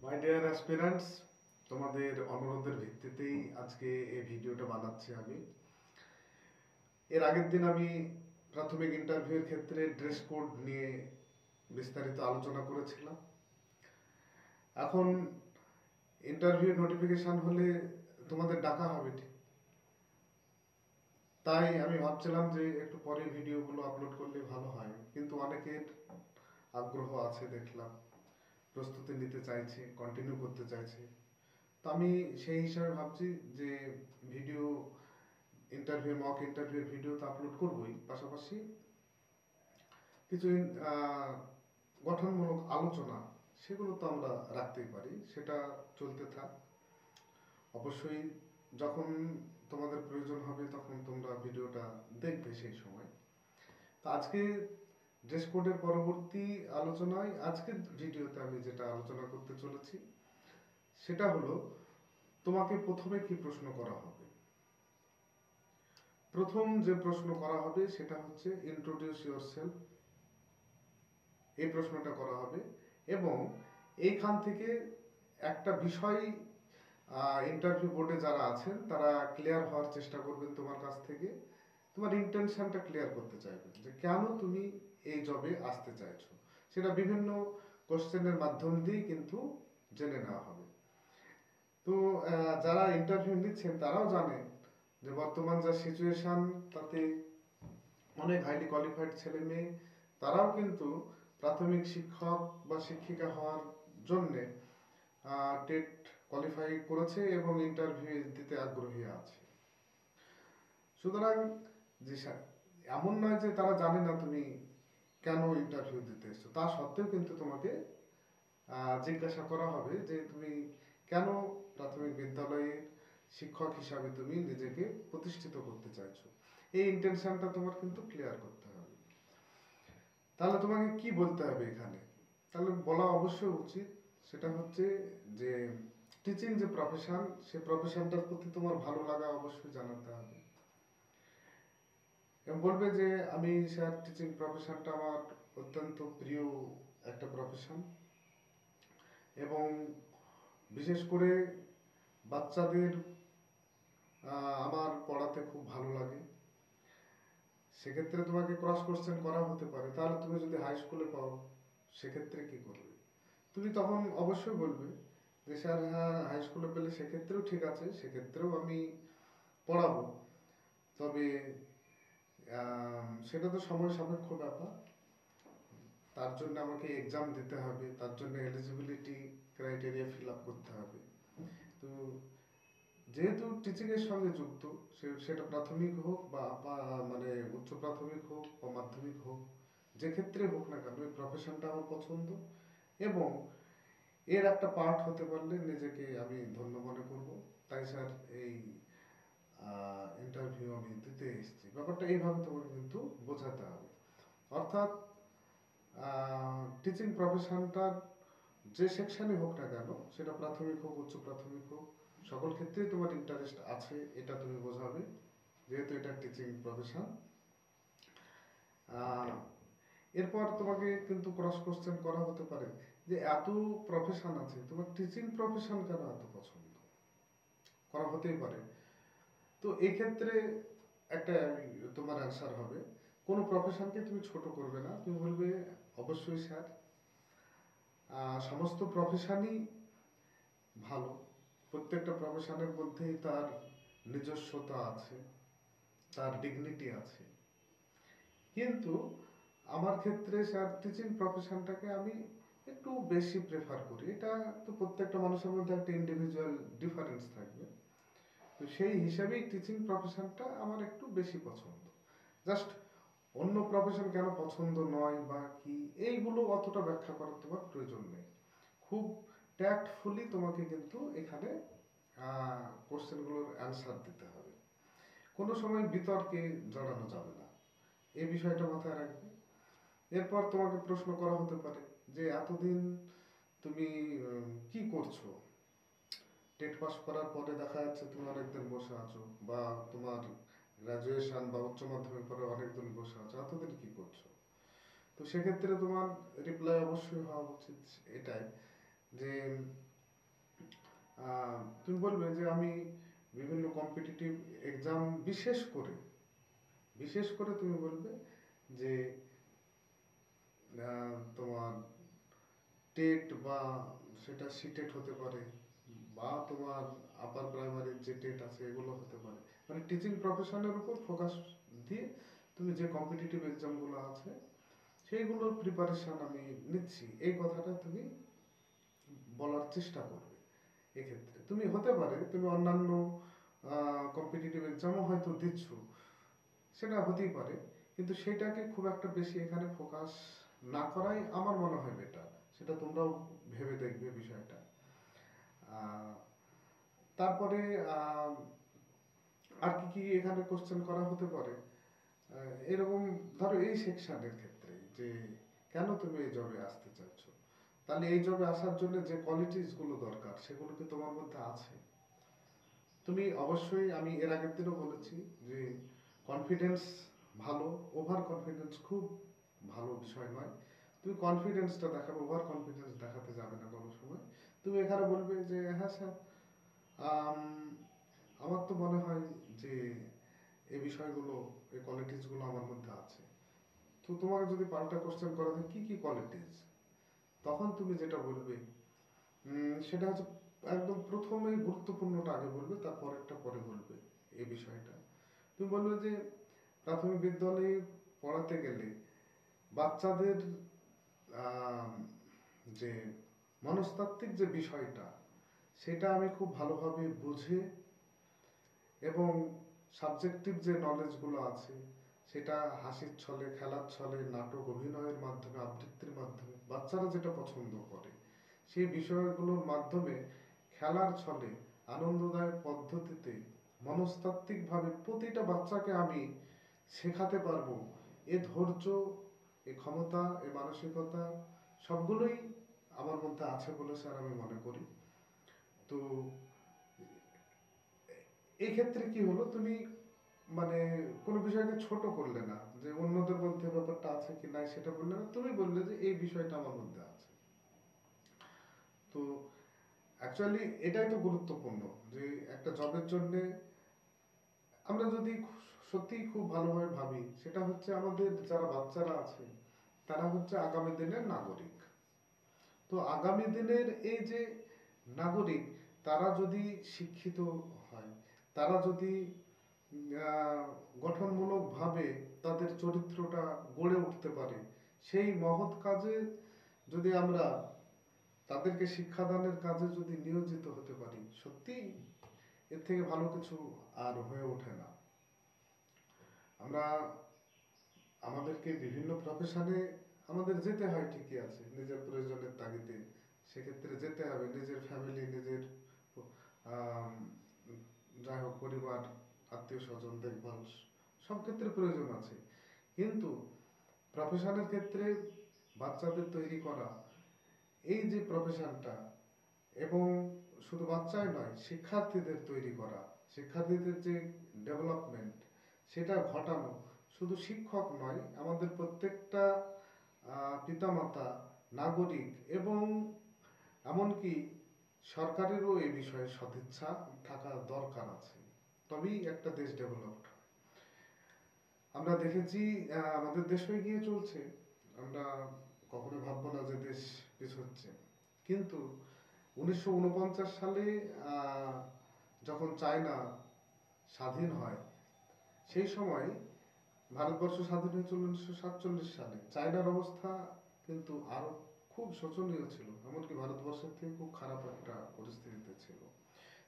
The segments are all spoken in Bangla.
মাই ডিয়ার অ্যাসপিরেন্টস, তোমাদের অনুরোধের ভিত্তিতেই আজকে এই ভিডিওটা বানাচ্ছি আমি। এর আগের দিন আমি প্রাথমিক ইন্টারভিউর ক্ষেত্রে ড্রেস কোড নিয়ে বিস্তারিত আলোচনা করেছিলাম। এখন ইন্টারভিউ নোটিফিকেশন হলে তোমাদের ডাকা হবে ঠিক, তাই আমি ভাবছিলাম যে একটু পরে ভিডিওগুলো আপলোড করলে ভালো হয়, কিন্তু অনেকের আগ্রহ আছে দেখলাম, প্রস্তুতি নিতে চাইছে, কন্টিনিউ করতে চাইছে। তো আমি সেই হিসাবে ভাবছি যে ভিডিও মক ইন্টারভিউর ভিডিও তো আপলোড করবই, পাশাপাশি কিছু গঠনমূলক আলোচনা সেগুলো তো আমরা রাখতেই পারি, সেটা চলতে থাক। অবশ্যই যখন তোমাদের প্রয়োজন হবে তখন তোমরা ভিডিওটা দেখবে সেই সময়। তো আজকে ড্রেস কোডের পরবর্তী আলোচনায় আজকের ভিডিওতে আমি যেটা আলোচনা করতে চলেছি সেটা হলো, তোমাকে প্রথমে কি প্রশ্ন করা হবে। প্রথম যে প্রশ্ন করা হবে সেটা হচ্ছে ইন্ট্রোডিউস ইয়োরসেলফ, এই প্রশ্নটা করা হবে। এবং এইখান থেকে একটা বিষয় ইন্টারভিউ বোর্ডে যারা আছেন তারা ক্লিয়ার হওয়ার চেষ্টা করবেন তোমার কাছ থেকে, তোমার ইন্টেনশনটা ক্লিয়ার করতে চাইবেন যে কেন তুমি এই জবে আসতে চাইছো। সেটা বিভিন্ন কোশ্চেনের মাধ্যম দিয়েই কিন্তু জেনে নেওয়া হবে। তো যারা ইন্টারভিউ নিচ্ছেন তারাও জানে যে বর্তমান যা সিচুয়েশন, তাতে অনেক হাইলি কোয়ালিফাইড ছেলে মেয়ে তারাও কিন্তু প্রাথমিক শিক্ষক বা শিক্ষিকা হওয়ার জন্যে টেট কোয়ালিফাই করেছে এবং ইন্টারভিউ দিতে আগ্রহী আছে। সুতরাং যে এমন নয় যে তারা জানে না তুমি কেন ইন্টারভিউ দিতে এসছো, তা সত্ত্বেও কিন্তু তোমাকে জিজ্ঞাসা করা হবে যে তুমি কেন প্রাথমিক বিদ্যালয়ের শিক্ষক হিসাবে তুমি নিজেকে প্রতিষ্ঠিত করতে চাইছো। এই ইন্টেনশনটা তোমার কিন্তু ক্লিয়ার করতে হবে। তাহলে তোমাকে কি বলতে হবে এখানে? তাহলে বলা অবশ্যই উচিত, সেটা হচ্ছে যে টিচিং যে প্রফেশন, সে প্রফেশনটার প্রতি তোমার ভালো লাগা অবশ্যই জানাতে হবে। এবং বলবে যে আমি স্যার টিচিং প্রফেশনটা আমার অত্যন্ত প্রিয় একটা প্রফেশন, এবং বিশেষ করে বাচ্চাদের আমার পড়াতে খুব ভালো লাগে। সেক্ষেত্রে তোমাকে ক্রস কোশ্চেন করা হতে পারে, তাহলে তুমি যদি হাই স্কুলে পাও সেক্ষেত্রে কি করবে? তুমি তখন অবশ্যই বলবে যে স্যার হ্যাঁ, হাই স্কুলে পেলে সেক্ষেত্রেও ঠিক আছে, সেক্ষেত্রেও আমি পড়াবো, তবে সেটা তো সময় সাপেক্ষ ব্যাপার, তার জন্য আমাকে এক্সাম দিতে হবে, তার জন্য এলিজিবিলিটি ক্রাইটেরিয়া ফিল আপ করতে হবে। তো যেহেতু টিচিং এর সঙ্গে যুক্ত, সেটা প্রাথমিক হোক বা মানে উচ্চ প্রাথমিক হোক বা মাধ্যমিক হোক, যে ক্ষেত্রে হোক না কেন এই প্রফেশনটা আমার পছন্দ, এবং এর একটা পার্ট হতে পারলে নিজেকে আমি ধন্য মনে করব। তাই স্যার এই ইন্টারভিউ আমি দিতে এসেছি, ব্যাপারটা এইভাবে তোমাকে কিন্তু বোঝাতে হবে। অর্থাৎ টিচিং প্রফেশনটার যে সেকশনই হোক না কেন, সেটা প্রাথমিক হোক উচ্চ প্রাথমিক হোক, সকল ক্ষেত্রেই তোমার ইন্টারেস্ট আছে এটা তুমি বোঝাবে, যেহেতু এটা টিচিং প্রফেশন। এরপর তোমাকে কিন্তু ক্রস কোশ্চেন করা হতে পারে যে এত প্রফেশন আছে, তোমার টিচিং প্রফেশন কেন এত পছন্দ, করা হতেই পারে। তো এক্ষেত্রে একটা তোমার অ্যান্সার হবে, কোনো প্রফেশনকে তুমি ছোট করবে না, তুমি বলবে অবশ্যই স্যার সমস্ত প্রফেশনই ভালো, প্রত্যেকটা প্রফেশনের মধ্যেই তার নিজস্বতা আছে, তার ডিগনিটি আছে, কিন্তু আমার ক্ষেত্রে স্যার টিচিং প্রফেশনটাকে আমি একটু বেশি প্রেফার করি। এটা তো প্রত্যেকটা মানুষের মধ্যে একটা ইন্ডিভিজুয়াল ডিফারেন্স থাকবে, তো সেই হিসাবেই টিচিং প্রফেশনটা আমার একটু বেশি পছন্দ। জাস্ট অন্য প্রফেশন কেন পছন্দ নয় বা কি, এইগুলো অতটা ব্যাখ্যা করার তোমার প্রয়োজন নেই। খুব ট্যাক্টফুলি তোমাকে কিন্তু এখানে কোশ্চেনগুলোর অ্যান্সার দিতে হবে, কোনো সময় বিতর্কে জড়ানো যাবে না, এই বিষয়টা মাথায় রাখবে। এরপর তোমাকে প্রশ্ন করা হতে পারে যে এতদিন তুমি কি করছো, টেট পাস করার পরে দেখা যাচ্ছে তুমি অনেকদিন বসে আছো, বা তোমার গ্রাজুয়েশন বা উচ্চ মাধ্যমিক পরে অনেকদিন বসে আছো, এতদিন কি করছো। তো সেক্ষেত্রে তোমার রিপ্লাই অবশ্যই হওয়া উচিত এটাই যে তুমি বলবে যে আমি বিভিন্ন কম্পিটিটিভ এক্সাম, বিশেষ করে তুমি বলবে যে তোমার টেট বা সেটা সিটেট হতে পারে, বা তোমার আপার প্রাইমারির যে টেট আছে এগুলো হতে পারে। মানে টিচিং প্রফেশনের উপর ফোকাস দিয়ে তুমি যে কম্পিটিটিভ এক্সামগুলো আছে সেইগুলোর প্রিপারেশন আমি নিচ্ছি, এই কথাটা তুমি বলার চেষ্টা করবে। এক্ষেত্রে তুমি হতে পারে তুমি অন্যান্য কম্পিটিটিভ এক্সামও হয়তো দিচ্ছ, সেটা হতেই পারে, কিন্তু সেটাকে খুব একটা বেশি এখানে ফোকাস না করাই আমার মনে হয় বেটার। সেটা তোমরাও ভেবে দেখবে বিষয়টা। আহ, তারপরে আর কি কি এখানে কোশ্চেন করা হতে পারে, এরকম ধরো এই সেকশনের ক্ষেত্রে যে কেন তুমি এই জবে আসতে চাচ্ছ, তাহলে এই জবে আসার জন্য যে কোয়ালিটিস গুলো দরকার সেগুলো কি তোমার মধ্যে আছে? তুমি অবশ্যই, আমি এর আগের দিনও বলেছি যে কনফিডেন্স ভালো, ওভার কনফিডেন্স খুব ভালো বিষয় নয়। তুমি কনফিডেন্সটা দেখাবে, ওভার কনফিডেন্স দেখাতে যাবে না কোনো সময়। তুমি এখানে বলবে যে হ্যাঁ স্যার, আম, আমার তো মনে হয় যে এই বিষয়গুলো, এই কোয়ালিটিসগুলো আমার মধ্যে আছে। তো তোমাকে যদি পাল্টা কোশ্চেন করা হয় কি কি কোয়ালিটিস, তখন তুমি যেটা বলবে সেটা হচ্ছে একদম প্রথমে গুরুত্বপূর্ণটা আগে বলবে, তারপরেরটা পরে বলবে। এই বিষয়টা তুমি বলবে যে প্রাথমিক বিদ্যালয়ে পড়াতে গেলে বাচ্চাদের আম, যে মনস্তাত্ত্বিক যে বিষয়টা সেটা আমি খুব ভালোভাবে বুঝে, এবং সাবজেক্টিভ যে নলেজগুলো আছে সেটা হাসির ছলে, খেলার ছলে, নাটক, অভিনয়ের মাধ্যমে, আবৃত্তির মাধ্যমে বাচ্চারা যেটা পছন্দ করে সেই বিষয়গুলোর মাধ্যমে খেলার ছলে আনন্দদায়ক পদ্ধতিতে মনস্তাত্ত্বিকভাবে প্রতিটা বাচ্চাকে আমি শেখাতে পারবো। এ ধৈর্য, এ ক্ষমতা, এ মানসিকতা সবগুলোই আমার মধ্যে আছে বলে স্যার আমি মনে করি। তো এই ক্ষেত্রে কি হলো, তুমি মানে কোনো বিষয়কে ছোট করলে না, যে অন্যদের মধ্যে ব্যাপারটা আছে কি নাই সেটা বললে না, তুমি বললে যে এই বিষয়টা আমার মধ্যে আছে। তো অ্যাকচুয়ালি এটাই তো গুরুত্বপূর্ণ, যে একটা জবের জন্য আমরা যদি সত্যিই খুব ভালোভাবে ভাবি, সেটা হচ্ছে আমাদের যারা বাচ্চারা আছে তারা হচ্ছে আগামী দিনের নাগরিক। তো আগামী দিনের এই যে নাগরিক, তারা যদি শিক্ষিত হয়, তারা যদি গঠনমূলকভাবে তাদের চরিত্রটা গড়ে উঠতে পারে, সেই মহৎ কাজে যদি আমরা তাদেরকে শিক্ষাদানের কাজে যদি নিয়োজিত হতে পারি, সত্যি এর থেকে ভালো কিছু আর হয়ে ওঠে না। আমরা আমাদেরকে বিভিন্ন প্রফেশনে আমাদের যেতে হয় ঠিকই আছে নিজের প্রয়োজনের তাগিদে, সেক্ষেত্রে যেতে হবে, নিজের ফ্যামিলি, নিজের আম, যাই হোক পরিবার, আত্মীয় স্বজন দেখভাল সব ক্ষেত্রে প্রয়োজন আছে। কিন্তু প্রফেশনের ক্ষেত্রে বাচ্চাদের তৈরি করা, এই যে প্রফেশনটা, এবং শুধু বাচ্চাই নয়, শিক্ষার্থীদের তৈরি করা, শিক্ষার্থীদের যে ডেভেলপমেন্ট সেটা ঘটানো, শুধু শিক্ষক নয়, আমাদের প্রত্যেকটা পিতামাতা, নাগরিক, এবং এমনকি সরকারেরও এই বিষয়ে সদিচ্ছা থাকা দরকার আছে, তবেই একটা দেশ ডেভেলপড হয়। আমরা দেখেছি আমাদের দেশ এগিয়ে চলছে, আমরা কখনো ভাববো না যে দেশ পিছচ্ছে। কিন্তু 1949 সালে আহ, যখন চায়না স্বাধীন হয়, সেই সময় ভারতবর্ষ স্বাধীন হয়েছিল 1947 সালে। চায়নার অবস্থা কিন্তু আরো খুব শোচনীয় ছিল, এমনকি ভারতবর্ষের থেকে খুব খারাপ একটা পরিস্থিতিতে ছিল।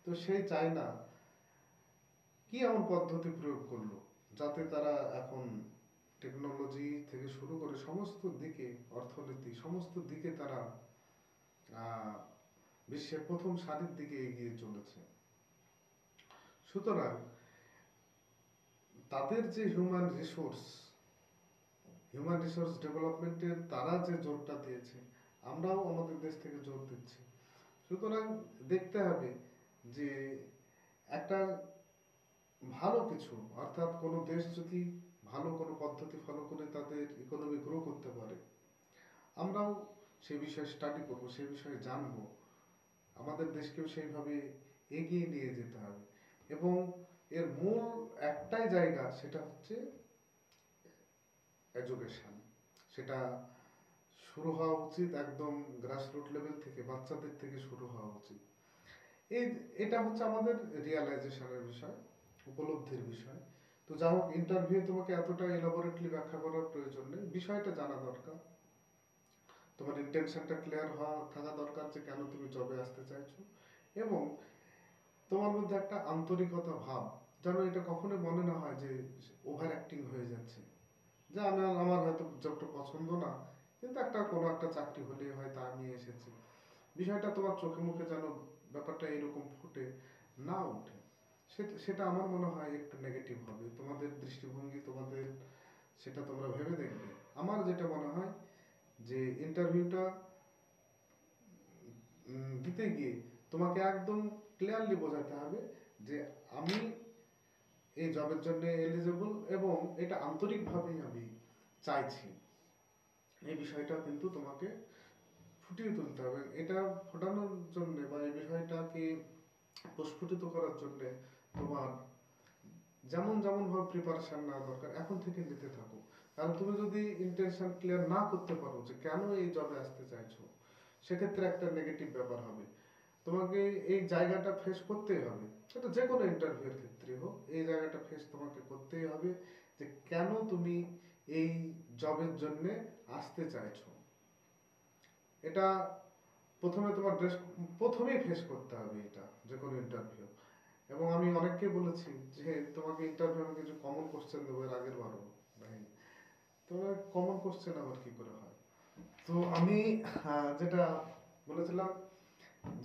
তো সেই চায়না কি এমন পদ্ধতি প্রয়োগ করলো যাতে তারা এখন টেকনোলজি থেকে শুরু করে সমস্ত দিকে, অর্থনীতি সমস্ত দিকে তারা আহ, বিশ্বের প্রথম সারির দিকে এগিয়ে চলেছে। সুতরাং তাদের যে হিউম্যান রিসোর্স ডেভেলপমেন্টের তারা যে জোরটা দিয়েছে, আমরাও আমাদের দেশ থেকে জোর দিচ্ছি। সুতরাং দেখতে হবে যে একটা ভালো কিছু, অর্থাৎ কোনো দেশ যদি ভালো কোনো পদ্ধতি ফলো করে তাদের ইকোনমি গ্রো করতে পারে, আমরাও সে বিষয়ে স্টাডি করব, সে বিষয়ে জানবো, আমাদের দেশকেও সেইভাবে এগিয়ে নিয়ে যেতে হবে। এবং এর মূল একটাই জায়গা, সেটা হচ্ছে এডুকেশন। সেটা শুরু হওয়া উচিত একদম গ্রাসরুট লেভেল থেকে, বাচ্চাদের থেকে শুরু হওয়া উচিত। এই এটা হচ্ছে আমাদের রিয়ালাইজেশনের বিষয়, উপলব্ধির বিষয়। তো যা হোক, ইন্টারভিউ তোমাকে এতটা এলাবোরেটলি ব্যাখ্যা করার প্রয়োজন নেই, বিষয়টা জানা দরকার। তোমার ইন্টেনশনটা ক্লিয়ার হওয়া থাকা দরকার যে কেন তুমি জবে আসতে চাইছো, এবং তোমার মধ্যে একটা আন্তরিকতা ভাব, যেন এটা কখনোই মনে না হয় যে ওভার অ্যাক্টিং হয়ে যাচ্ছে, যে আমার হয়তো জবটা পছন্দ না, কিন্তু কোনো একটা চাকরি হলে হয়তো আমি এসেছি। বিষয়টা তোমার চোখে মুখে যেন ব্যাপারটা এরকম ফুটে না ওঠে, সেটা আমার মনে হয় একটু নেগেটিভ হবে তোমাদের দৃষ্টিভঙ্গি, তোমাদের সেটা তোমরা ভেবে দেখবে। আমার যেটা মনে হয় যে ইন্টারভিউটা দিতে গিয়ে তোমাকে একদম ক্লিয়ারলি বোঝাতে হবে যে আমি এই জবের জন্য এলিজেবল, এবং এটা আন্তরিকভাবেই আমি চাইছি। এই বিষয়টা কিন্তু তোমাকে ফুটিয়ে তুলতে হবে। এটা ফোটানোর জন্য বা এই বিষয়টাকে প্রস্ফুটিত করার জন্য তোমার যেমন যেমন ভাবে প্রিপারেশন নেওয়া দরকার এখন থেকে নিতে থাকো। কারণ তুমি যদি ইন্টেনশন ক্লিয়ার না করতে পারো যে কেন এই জবে আসতে চাইছো, সেক্ষেত্রে একটা নেগেটিভ ব্যাপার হবে। তোমাকে এই জায়গাটা ফেস করতেই হবে, সেটা যে কোনো ইন্টারভিউর ক্ষেত্রে হোক, এই জায়গাটা ফেস তোমাকে করতেই হবে যে কেন তুমি এই জবের জন্য আসতে চাইছো। এটা প্রথমেই ফেস করতে হবে, এটা যে কোনো ইন্টারভিউ। এবং আমি অনেককে বলেছি যে তোমাকে ইন্টারভিউ আমি কিছু কমন কোশ্চেন দেবো, এর আগের বারও ভাই, তোমার কমন কোশ্চেন আবার কি করে হয়। তো আমি যেটা বলেছিলাম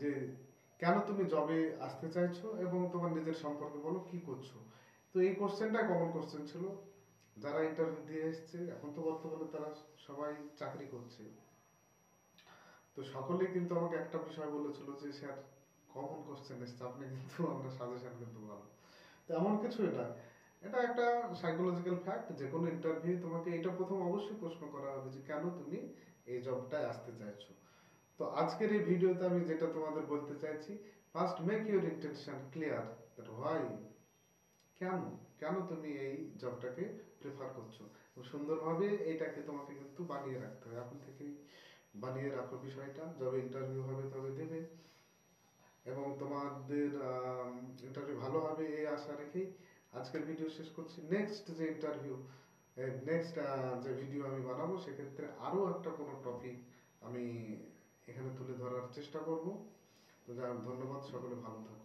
যে কেন তুমি জবে আসতে চাইছো এবং তোমার নিজের সম্পর্কে বলো, কি করছো। তো এই কোশ্চেনটা কমন কোশ্চেন ছিল। যারা ইন্টারভিউ দিয়ে এসছে এখন তো বর্তমানে তারা সবাই চাকরি করছে, তো সকলেই কিন্তু আমাকে একটা বিষয় বলেছিল যে স্যার কমন কোশ্চেন এসছে, আপনি কিন্তু আমরা সাজেশন কিন্তু ভালো। তো এমন কিছুই না, এটা একটা সাইকোলজিক্যাল ফ্যাক্ট। যে কোনো ইন্টারভিউ তোমাকে এটা প্রথম অবশ্যই প্রশ্ন করা হবে যে কেন তুমি এই জবটায় আসতে চাইছো। তো আজকের এই ভিডিওতে আমি যেটা তোমাদের বলতে চাইছি, first make your intention clear, that why, কেন কেন তুমি এই জবটাকে প্রেফার করছো। সুন্দরভাবে এটাকে তোমাকে কিন্তু বানিয়ে রাখতে হবে, এখন থেকেই বানিয়ে রাখো বিষয়টা। যবে ইন্টারভিউ হবে তবে দেবে, এবং তোমাদের ইন্টারভিউ ভালো হবে এই আশা রেখেই আজকের ভিডিও শেষ করছি। নেক্সট যে ইন্টারভিউ, নেক্সট যে ভিডিও আমি বানাবো, সেক্ষেত্রে আরও একটা কোনো টপিক আমি এখানে তুলে ধরার চেষ্টা করব। তো যাই হোক, ধন্যবাদ, সকলে ভালো থাকো।